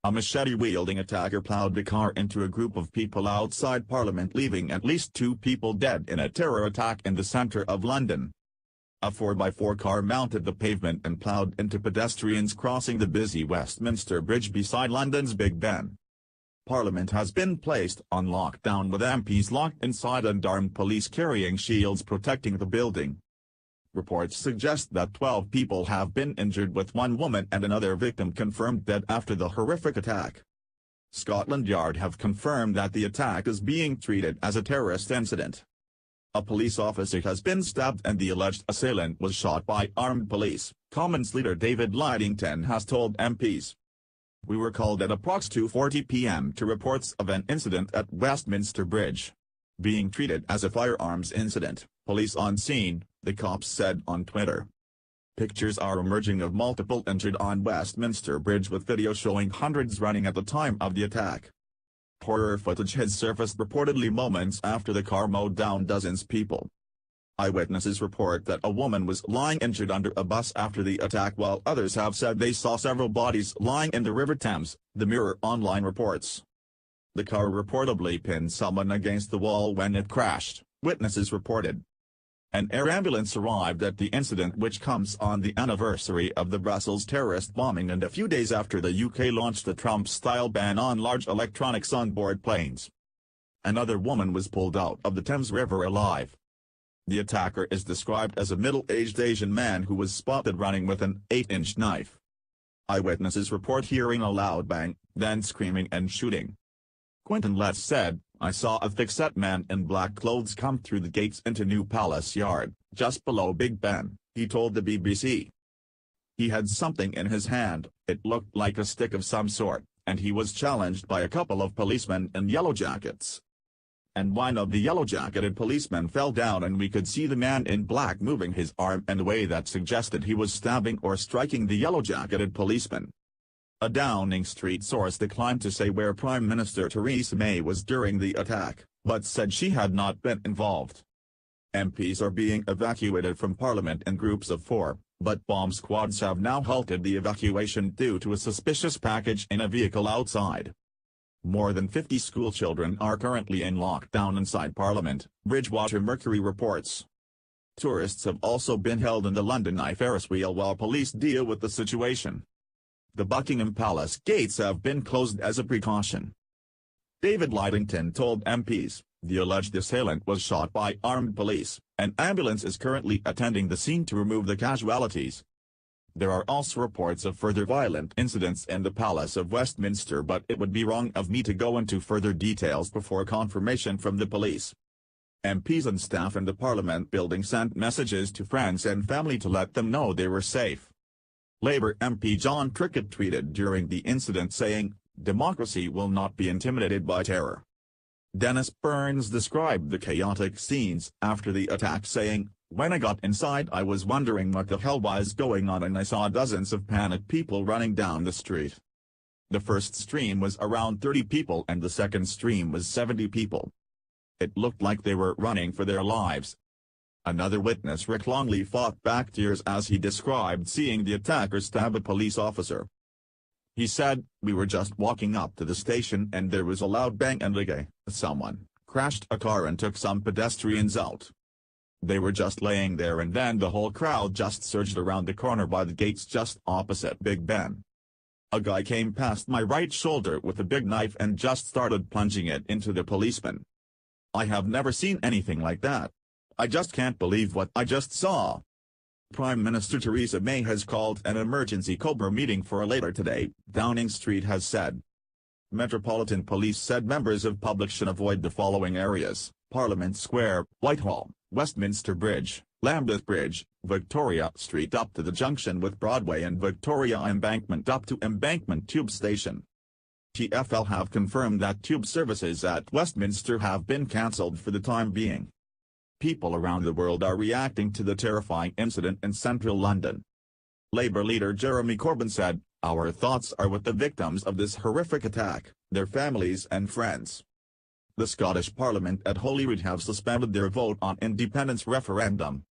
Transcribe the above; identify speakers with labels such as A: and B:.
A: A machete-wielding attacker plowed the car into a group of people outside Parliament, leaving at least 2 people dead in a terror attack in the centre of London. A 4x4 car mounted the pavement and plowed into pedestrians crossing the busy Westminster Bridge beside London's Big Ben. Parliament has been placed on lockdown with MPs locked inside and armed police carrying shields protecting the building. Reports suggest that 12 people have been injured, with 1 woman and another victim confirmed dead after the horrific attack. Scotland Yard have confirmed that the attack is being treated as a terrorist incident. A police officer has been stabbed and the alleged assailant was shot by armed police, Commons leader David Lidington has told MPs. We were called at approx 2:40 p.m. to reports of an incident at Westminster Bridge. Being treated as a firearms incident, police on scene, the cops said on Twitter. Pictures are emerging of multiple injured on Westminster Bridge, with video showing hundreds running at the time of the attack. Horror footage has surfaced reportedly moments after the car mowed down dozens of people. Eyewitnesses report that a woman was lying injured under a bus after the attack, while others have said they saw several bodies lying in the River Thames, the Mirror Online reports. The car reportedly pinned someone against the wall when it crashed, witnesses reported. An air ambulance arrived at the incident, which comes on the anniversary of the Brussels terrorist bombing and a few days after the UK launched a Trump-style ban on large electronics on board planes. Another woman was pulled out of the Thames River alive. The attacker is described as a middle-aged Asian man who was spotted running with an 8-inch knife. Eyewitnesses report hearing a loud bang, then screaming and shooting. Quentin Letts said, I saw a thick-set man in black clothes come through the gates into New Palace Yard, just below Big Ben, he told the BBC. He had something in his hand, it looked like a stick of some sort, and he was challenged by a couple of policemen in yellow jackets. And one of the yellow-jacketed policemen fell down and we could see the man in black moving his arm in a way that suggested he was stabbing or striking the yellow-jacketed policeman. A Downing Street source declined to say where Prime Minister Theresa May was during the attack, but said she had not been involved. MPs are being evacuated from Parliament in groups of 4, but bomb squads have now halted the evacuation due to a suspicious package in a vehicle outside. More than 50 schoolchildren are currently in lockdown inside Parliament, Bridgewater Mercury reports. Tourists have also been held in the London Eye Ferris wheel while police deal with the situation. The Buckingham Palace gates have been closed as a precaution. David Lidington told MPs, the alleged assailant was shot by armed police. An ambulance is currently attending the scene to remove the casualties. There are also reports of further violent incidents in the Palace of Westminster, but it would be wrong of me to go into further details before confirmation from the police. MPs and staff in the Parliament building sent messages to friends and family to let them know they were safe. Labour MP John Trickett tweeted during the incident saying, "Democracy will not be intimidated by terror." Dennis Burns described the chaotic scenes after the attack saying, "When I got inside I was wondering what the hell was going on, and I saw dozens of panicked people running down the street. The first stream was around 30 people and the second stream was 70 people. It looked like they were running for their lives." Another witness, Rick Longley, fought back tears as he described seeing the attacker stab a police officer. He said, "We were just walking up to the station and there was a loud bang and someone crashed a car and took some pedestrians out. They were just laying there and then the whole crowd just surged around the corner by the gates just opposite Big Ben. A guy came past my right shoulder with a big knife and just started plunging it into the policeman. I have never seen anything like that. I just can't believe what I just saw." Prime Minister Theresa May has called an emergency Cobra meeting for later today, Downing Street has said. Metropolitan Police said members of public should avoid the following areas: Parliament Square, Whitehall, Westminster Bridge, Lambeth Bridge, Victoria Street up to the junction with Broadway and Victoria Embankment up to Embankment Tube Station. TfL have confirmed that tube services at Westminster have been cancelled for the time being. People around the world are reacting to the terrifying incident in central London. Labour leader Jeremy Corbyn said, "Our thoughts are with the victims of this horrific attack, their families and friends." The Scottish Parliament at Holyrood have suspended their vote on independence referendum.